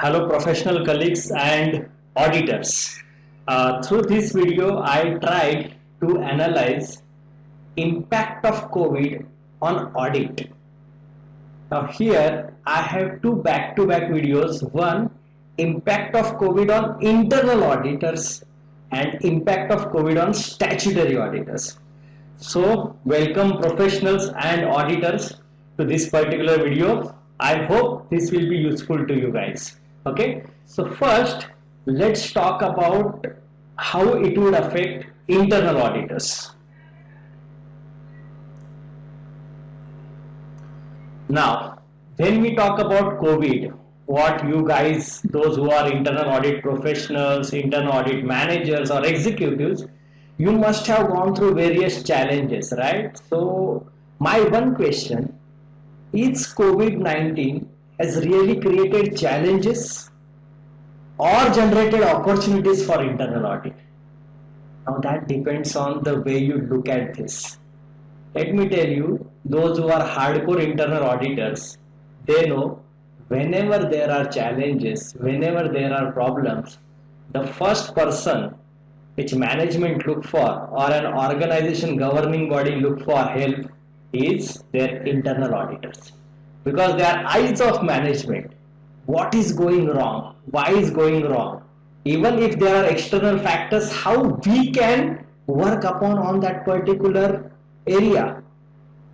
Hello professional colleagues and auditors. Through this video, I tried to analyze impact of COVID on audit. Now here I have two back-to-back videos. One, impact of COVID on internal auditors and impact of COVID on statutory auditors. So welcome professionals and auditors to this particular video. I hope this will be useful to you guys. Okay, so first let's talk about how it would affect internal auditors. Now, when we talk about COVID, what you guys, those who are internal audit professionals, internal audit managers or executives, you must have gone through various challenges, right? So, my one question is COVID-19 has really created challenges or generated opportunities for internal audit. Now, that depends on the way you look at this. Let me tell you, those who are hardcore internal auditors, they know whenever there are challenges, whenever there are problems, the first person which management look for or an organization governing body look for help is their internal auditors, because they are eyes of management. What is going wrong? Why is going wrong? Even if there are external factors, how we can work upon on that particular area.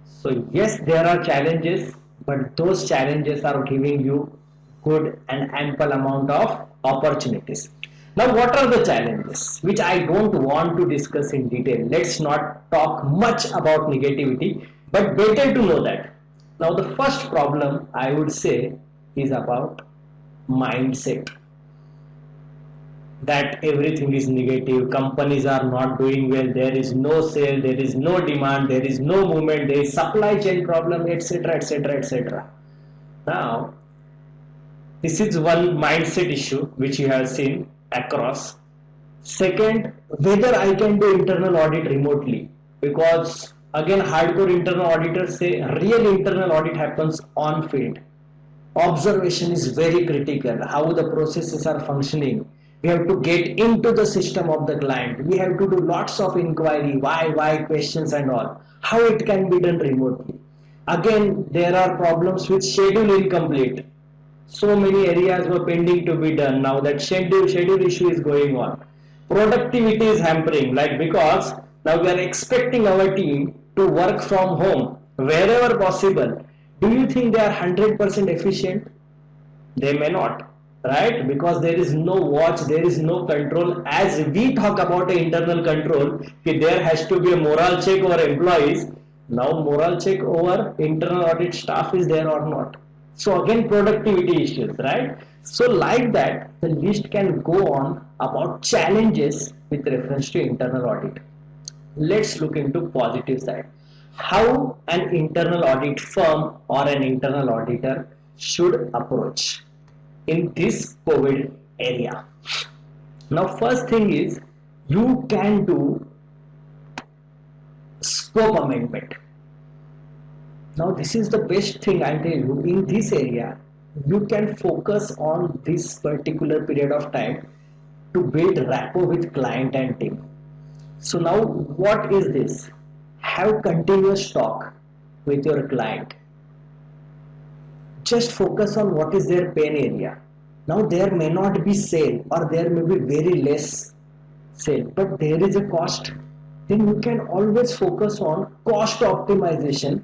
So yes, there are challenges, but those challenges are giving you good and ample amount of opportunities. Now, what are the challenges which I don't want to discuss in detail? Let's not talk much about negativity, but better to know that. Now, the first problem I would say is about mindset, that everything is negative, companies are not doing well, there is no sale, there is no demand, there is no movement, there is supply chain problem, etc, etc, etc. Now, this is one mindset issue which you have seen across. Second, whether I can do internal audit remotely, because again hardcore internal auditors say real internal audit happens on field. Observation is very critical, how the processes are functioning. We have to get into the system of the client. We have to do lots of inquiry, why questions and all. How it can be done remotely. Again, there are problems with schedule incomplete. So many areas were pending to be done. Now that schedule issue is going on. Productivity is hampering, like because now we are expecting our team to work from home wherever possible. Do you think they are 100% efficient? They may not, right? Because there is no watch, there is no control. As we talk about internal control, there has to be a moral check over employees. Now moral check over internal audit staff is there or not? So again, productivity issues, right? So like that, the list can go on about challenges with reference to internal audit. Let's look into positive side. How an internal audit firm or an internal auditor should approach in this COVID area. Now, first thing is you can do scope amendment. Now, this is the best thing I tell you. In this area, you can focus on this particular period of time to build rapport with client and team. So now, what is this? Have continuous talk with your client. Just focus on what is their pain area. Now there may not be sale or there may be very less sale, but there is a cost. Then you can always focus on cost optimization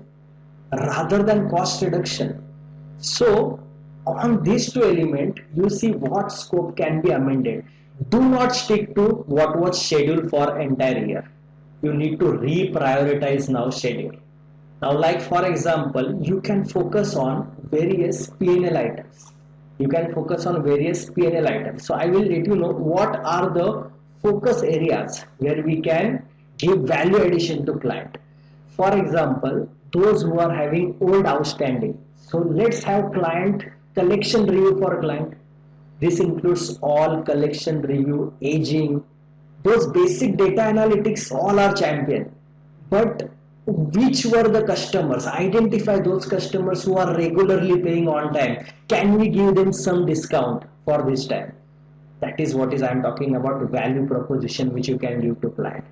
rather than cost reduction. So on these two elements, you see what scope can be amended. Do not stick to what was scheduled for entire year. You need to reprioritize now schedule. Now, like for example, you can focus on various P&L items. You can focus on various P&L items. So I will let you know what are the focus areas where we can give value addition to client. For example, those who are having old outstanding. So let's have client collection review for client. This includes all collection review, aging. Those basic data analytics all are champion, but which were the customers? Identify those customers who are regularly paying on time. Can we give them some discount? for this time. That is what is I am talking about, value proposition which you can give to client.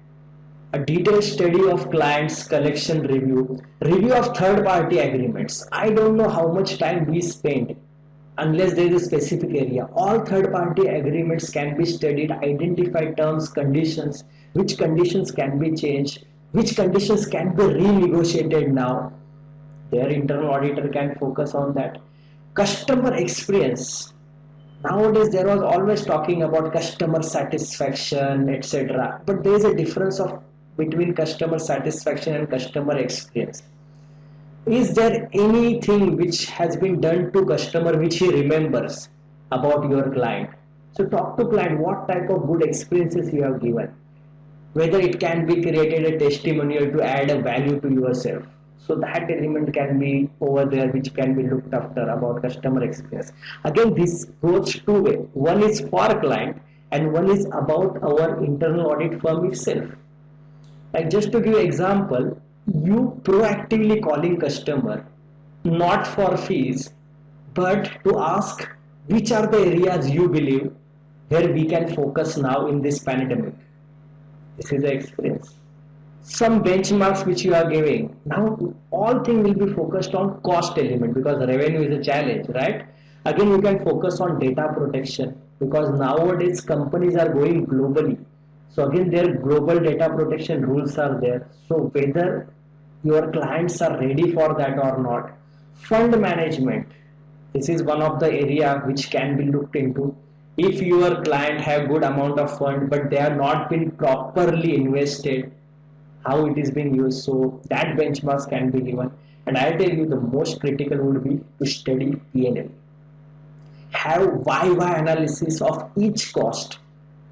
A detailed study of clients collection, review of third party agreements. I don't know how much time we spend unless there is a specific area. All third party agreements can be studied, identify terms, conditions, which conditions can be changed, which conditions can be renegotiated now. Their internal auditor can focus on that. Customer experience. Nowadays there was always talking about customer satisfaction, etc. But there is a difference of between customer satisfaction and customer experience. Is there anything which has been done to customer which he remembers about your client? So talk to client what type of good experiences you have given. Whether it can be created a testimonial to add a value to yourself. So that element can be over there which can be looked after about customer experience. Again, this goes two way. One is for client and one is about our internal audit firm itself. Like just to give example, you proactively calling customer not for fees but to ask which are the areas you believe where we can focus now in this pandemic. This is the experience. Some benchmarks which you are giving. Now all thing will be focused on cost element because revenue is a challenge, right? Again, you can focus on data protection because nowadays companies are going globally. So again, their global data protection rules are there. So whether your clients are ready for that or not. Fund management. This is one of the area which can be looked into. If your client have good amount of fund but they are not been properly invested, how it is being used, so that benchmarks can be given. And I tell you the most critical would be to study P&L. Have why analysis of each cost,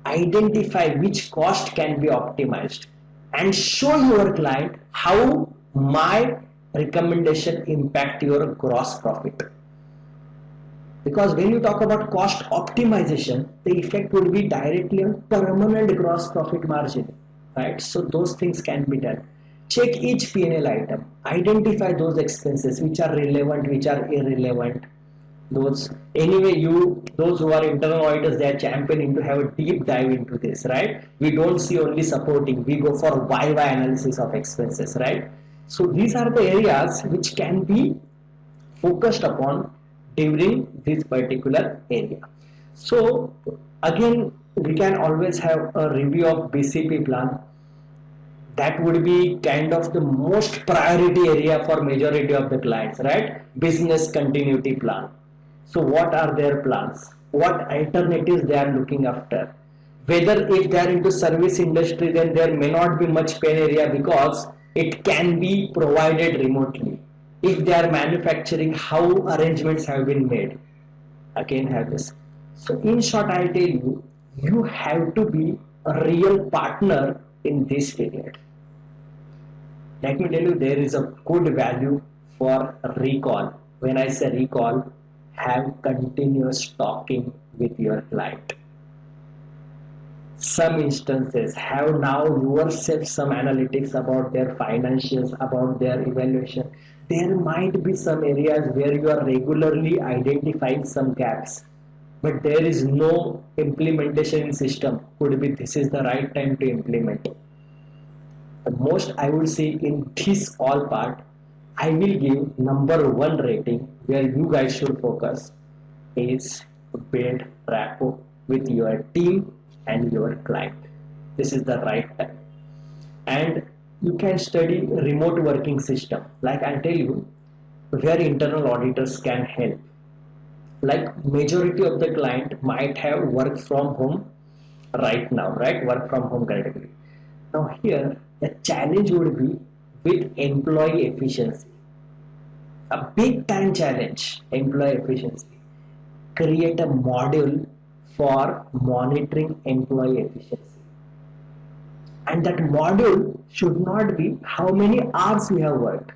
identify which cost can be optimized and show your client how my recommendation impact your gross profit. Because when you talk about cost optimization, the effect would be directly on permanent gross profit margin, right? So those things can be done. Check each P&L item, identify those expenses which are relevant, which are irrelevant. Those anyway, those who are internal auditors, they are championing to have a deep dive into this, right? We don't see only supporting, we go for why analysis of expenses, right? So these are the areas which can be focused upon during this particular area. So again, we can always have a review of BCP plan. That would be kind of the most priority area for majority of the clients, right? Business continuity plan. So what are their plans? What alternatives they are looking after? Whether if they are into service industry, then there may not be much pain area because it can be provided remotely. If they are manufacturing, how arrangements have been made? Again, have this. So in short, I'll tell you, you have to be a real partner in this period. Let me tell you, there is a good value for recall. When I say recall, have continuous talking with your client. Some instances, have now yourself some analytics about their financials, about their evaluation. There might be some areas where you are regularly identifying some gaps, but there is no implementation in system. Could be this is the right time to implement. The most I would say in this all part, I will give number one rating where you guys should focus is to build rapport with your team and your client. This is the right time. And you can study remote working system. Like I'll tell you where internal auditors can help. Like majority of the client might have work from home right now, right? Work from home category. Now here the challenge would be with employee efficiency. A big time challenge, employee efficiency. Create a module for monitoring employee efficiency. And that module should not be how many hours we have worked.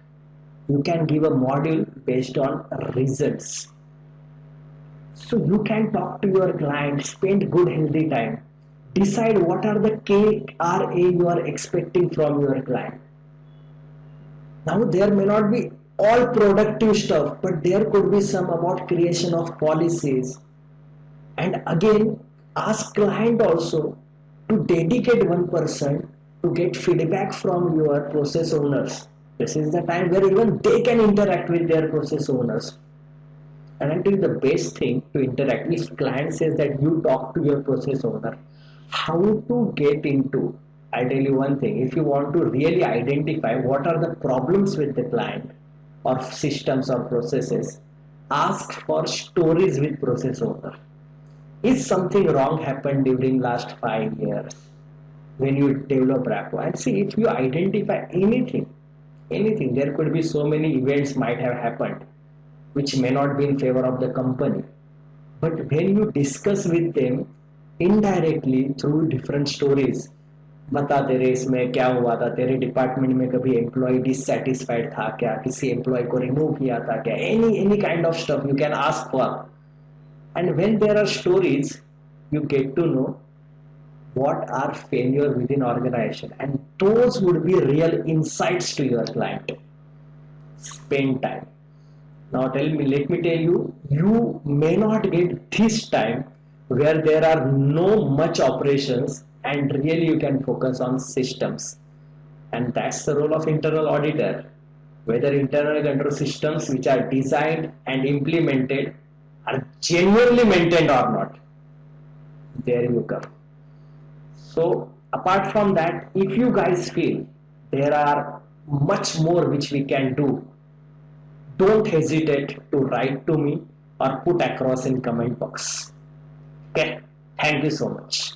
You can give a module based on results. So you can talk to your client, spend good healthy time, decide what are the KRA you are expecting from your client. Now there may not be all productive stuff, but there could be some about creation of policies, And again, ask client also to dedicate one person to get feedback from your process owners. This is the time where even they can interact with their process owners. And I think the best thing to interact, if client says that you talk to your process owner, how to get into, I tell you one thing, if you want to really identify what are the problems with the client or systems or processes, ask for stories with process owner. Is something wrong happened during last 5 years when you develop rapport? And see, if you identify anything, there could be so many events might have happened which may not be in favor of the company, but when you discuss with them indirectly through different stories, बता तेरे इसमें क्या हुआ था, तेरे department में कभी employ dissatisfied था क्या, किसी एम्प्लॉय को रिमूव किया था क्या, any kind of stuff you can ask for. And when there are stories, you get to know what are failure within organization, and those would be real insights to your client. Spend time. Now let me tell you, you may not get this time where there are no much operations and really you can focus on systems. And that's the role of internal auditor. Whether internal control systems which are designed and implemented are genuinely maintained or not. There you come. So apart from that, if you guys feel there are much more which we can do, don't hesitate to write to me or put across in comment box. Okay, thank you so much.